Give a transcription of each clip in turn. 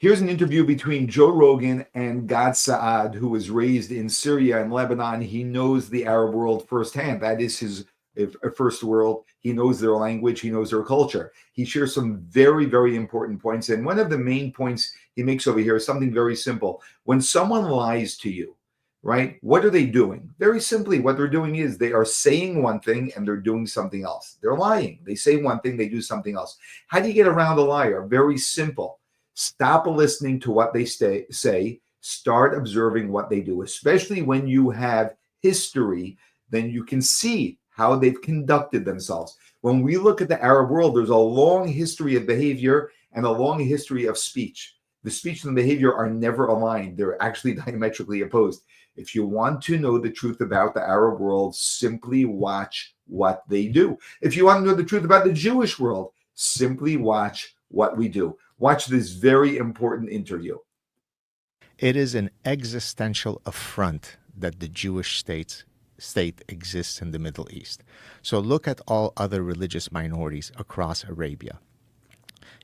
Here's an interview between Joe Rogan and Gad Saad, who was raised in Syria and Lebanon. He knows the Arab world firsthand. That is his first world. He knows their language. He knows their culture. He shares some very, very important points. And one of the main points he makes over here is something very simple. When someone lies to you, right, what are they doing? Very simply, what they're doing is they are saying one thing and they're doing something else. They're lying. They say one thing, they do something else. How do you get around a liar? Very simple. Stop listening to what they say. Start observing what they do, especially when you have history, then you can see how they've conducted themselves. When we look at the Arab world, there's a long history of behavior and a long history of speech. The speech and the behavior are never aligned. They're actually diametrically opposed. If you want to know the truth about the Arab world, simply watch what they do. If you want to know the truth about the Jewish world, simply watch what we do. Watch this very important interview. It is an existential affront that the Jewish state exists in the Middle East. So look at all other religious minorities across Arabia.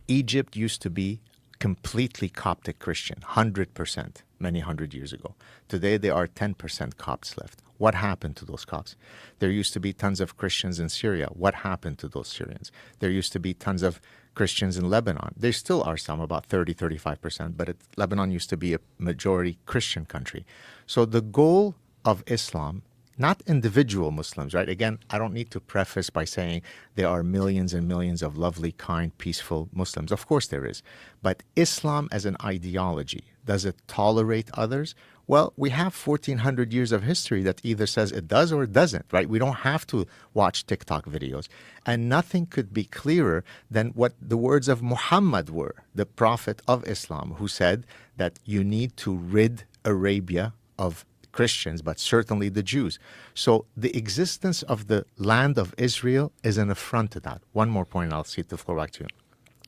Egypt used to be completely Coptic Christian, 100%, many hundred years ago. Today, there are 10% Copts left. What happened to those Copts? There used to be tons of Christians in Syria. What happened to those Syrians? There used to be tons of Christians in Lebanon. There still are some, about 30, 35%, but Lebanon used to be a majority Christian country. So the goal of Islam, not individual Muslims, right? Again, I don't need to preface by saying there are millions and millions of lovely, kind, peaceful Muslims. Of course there is. But Islam as an ideology, does it tolerate others? Well, we have 1,400 years of history that either says it does or it doesn't, right? We don't have to watch TikTok videos. And nothing could be clearer than what the words of Muhammad were, the prophet of Islam, who said that you need to rid Arabia of Christians, but certainly the Jews. So the existence of the land of Israel is an affront to that. One more point, and I'll cede the floor back to you.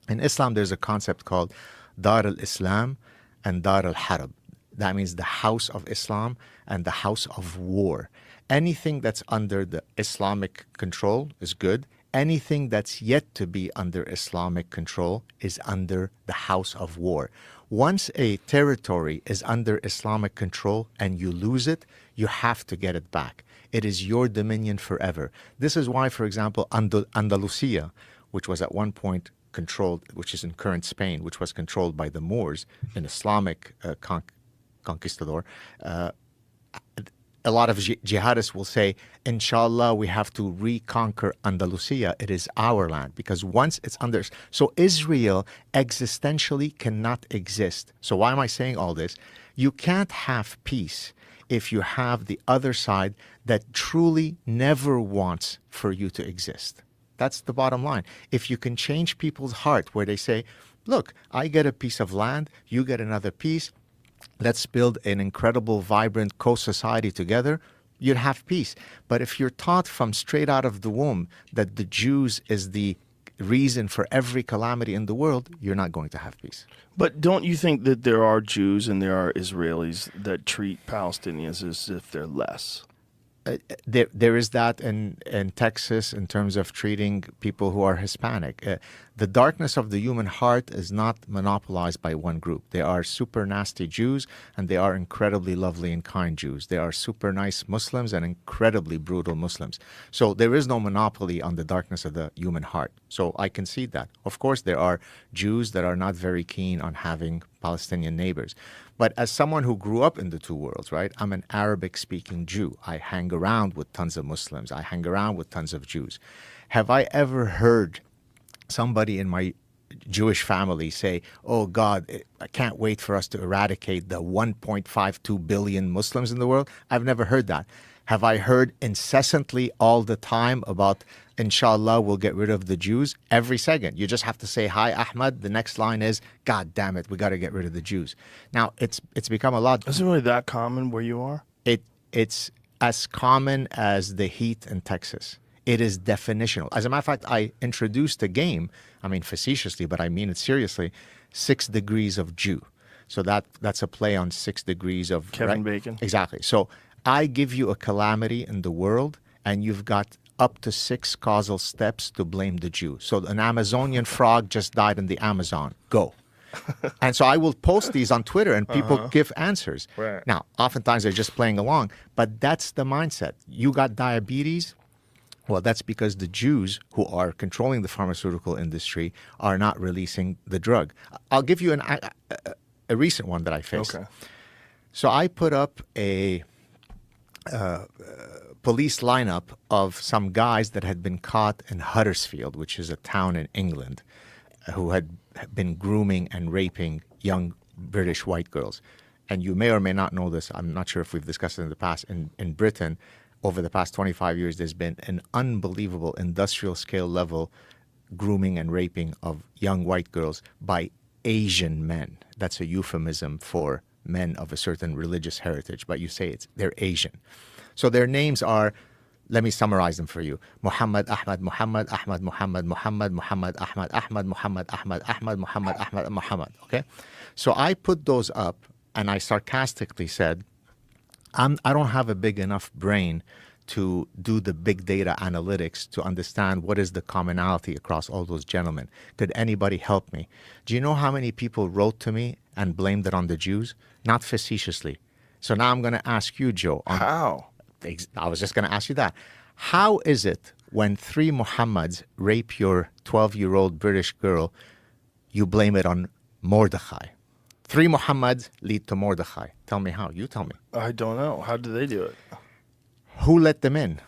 In Islam, there's a concept called Dar al-Islam and Dar al-Harb. That means the house of Islam and the house of war. Anything that's under the Islamic control is good. Anything that's yet to be under Islamic control is under the house of war. Once a territory is under Islamic control and you lose it, you have to get it back. It is your dominion forever. This is why, for example, Andalusia, which was at one point controlled, which is in current Spain, which was controlled by the Moors, an Islamic conquistador, a lot of jihadists will say, inshallah, we have to reconquer Andalusia. It is our land, because once it's under... So Israel existentially cannot exist. So why am I saying all this? You can't have peace if you have the other side that truly never wants for you to exist. That's the bottom line. If you can change people's heart where they say, look, I get a piece of land, you get another piece, let's build an incredible, vibrant co-society together, you'd have peace. But if you're taught from straight out of the womb that the Jews is the reason for every calamity in the world, you're not going to have peace. But don't you think that there are Jews and there are Israelis that treat Palestinians as if they're less? There is that in Texas in terms of treating people who are Hispanic. The darkness of the human heart is not monopolized by one group. There are super nasty Jews and there are incredibly lovely and kind Jews. There are super nice Muslims and incredibly brutal Muslims. So there is no monopoly on the darkness of the human heart. So I concede that. Of course, there are Jews that are not very keen on having Palestinian neighbors. But as someone who grew up in the two worlds, right, I'm an Arabic-speaking Jew. I hang around with tons of Muslims. I hang around with tons of Jews. Have I ever heard somebody in my Jewish family say, oh, God, I can't wait for us to eradicate the 1.52 billion Muslims in the world? I've never heard that. Have I heard incessantly all the time about, inshallah, we'll get rid of the Jews? Every second. You just have to say, hi, Ahmad. The next line is, God damn it, we got to get rid of the Jews. Now, it's become a lot. Is it really that common where you are? It's as common as the heat in Texas. It is definitional. As a matter of fact, I introduced a game, I mean facetiously, but I mean it seriously, 6 Degrees of Jew. So that's a play on 6 degrees of... Kevin Bacon. Exactly. So I give you a calamity in the world, and you've got up to 6 causal steps to blame the Jew. So an Amazonian frog just died in the Amazon. Go. And so I will post these on Twitter and people give answers. Right. Now, oftentimes they're just playing along, but that's the mindset. You got diabetes? Well, that's because the Jews who are controlling the pharmaceutical industry are not releasing the drug. I'll give you a recent one that I faced. Okay. So I put up a police lineup of some guys that had been caught in Huddersfield, which is a town in England, who had been grooming and raping young British white girls. And you may or may not know this. I'm not sure if we've discussed it in the past. In Britain, over the past 25 years, there's been an unbelievable industrial scale level grooming and raping of young white girls by Asian men. That's a euphemism for men of a certain religious heritage, but you say they're Asian. So their names are, let me summarize them for you. Muhammad, Ahmad, Muhammad, Ahmad, Muhammad, Muhammad, Muhammad, Ahmad, Ahmad, Muhammad, Ahmad, Ahmad, Muhammad, Ahmad, Muhammad. Okay? So I put those up and I sarcastically said, I don't have a big enough brain to do the big data analytics to understand what is the commonality across all those gentlemen. Could anybody help me? Do you know how many people wrote to me and blamed it on the Jews? Not facetiously. So now I'm going to ask you, Joe. How? I was just going to ask you that. How is it when 3 Muhammads rape your 12-year-old British girl, you blame it on Mordechai? 3 Muhammads lead to Mordechai. Tell me how. You tell me. I don't know. How do they do it? Who let them in?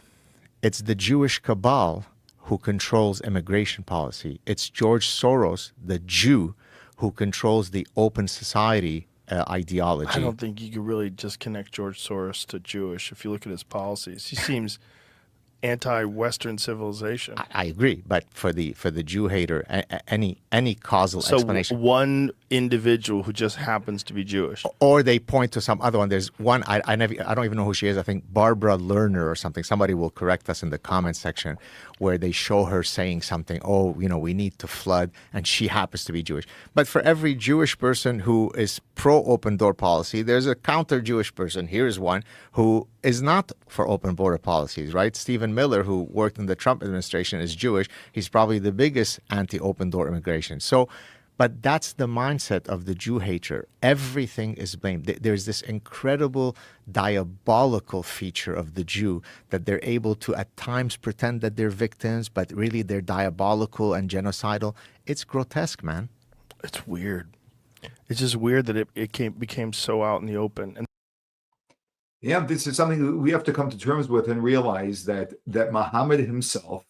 It's the Jewish cabal who controls immigration policy. It's George Soros, the Jew, who controls the open society ideology. I don't think you could really just connect George Soros to Jewish. If you look at his policies, he seems anti-Western civilization. I agree, but for the Jew hater, any causal explanation. So one individual who just happens to be Jewish, or they point to some other one. There's one I don't even know who she is. I think Barbara Lerner or something. Somebody will correct us in the comment section, where they show her saying something. Oh, we need to flood, and she happens to be Jewish. But for every Jewish person who is pro open door policy, there's a counter Jewish person. Here's one who is not for open border policies, right? Stephen Miller, who worked in the Trump administration, is Jewish. He's probably the biggest anti-open door immigration. So, but that's the mindset of the Jew hater. Everything is blamed. There's this incredible diabolical feature of the Jew that they're able to at times pretend that they're victims, but really they're diabolical and genocidal. It's grotesque, man. It's weird. It's just weird that it became so out in the open. And yeah, this is something that we have to come to terms with and realize that Muhammad himself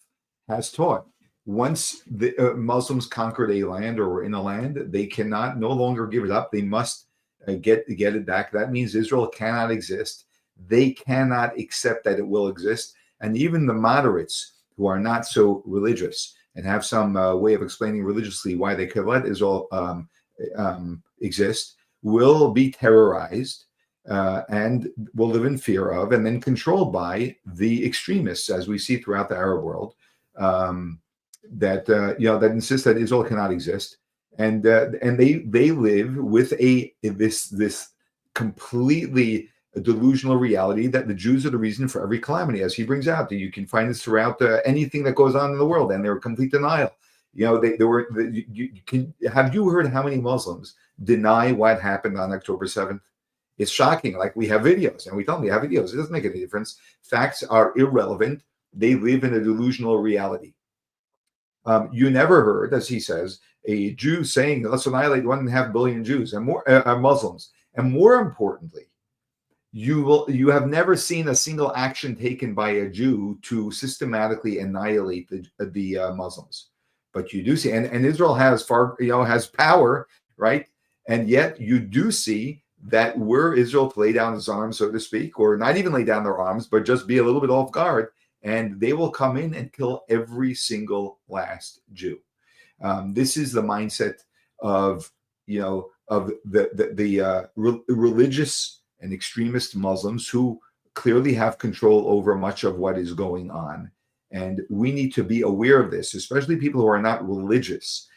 has taught. Once the Muslims conquered a land or were in a land, they cannot no longer give it up. They must get it back. That means Israel cannot exist. They cannot accept that it will exist. And even the moderates who are not so religious and have some way of explaining religiously why they could let Israel exist will be terrorized and will live in fear of and then controlled by the extremists, as we see throughout the Arab world. That insist that Israel cannot exist, and they live with this completely delusional reality that the Jews are the reason for every calamity, as he brings out. You can find this throughout anything that goes on in the world, and they're complete denial. Have you heard how many Muslims deny what happened on October 7th? It's shocking. Like, we have videos, and we tell them we have videos. It doesn't make any difference. Facts are irrelevant. They live in a delusional reality. You never heard, as he says, a Jew saying, let's annihilate 1.5 billion Jews and more Muslims. And more importantly, you have never seen a single action taken by a Jew to systematically annihilate the Muslims. But you do see, and Israel has has power, right? And yet you do see that were Israel to lay down his arms, so to speak, or not even lay down their arms, but just be a little bit off guard, and they will come in and kill every single last Jew. This is the mindset of the religious and extremist Muslims who clearly have control over much of what is going on. And we need to be aware of this, especially people who are not religious,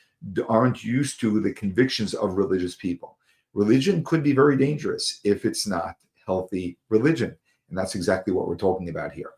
aren't used to the convictions of religious people. Religion could be very dangerous if it's not healthy religion. And that's exactly what we're talking about here.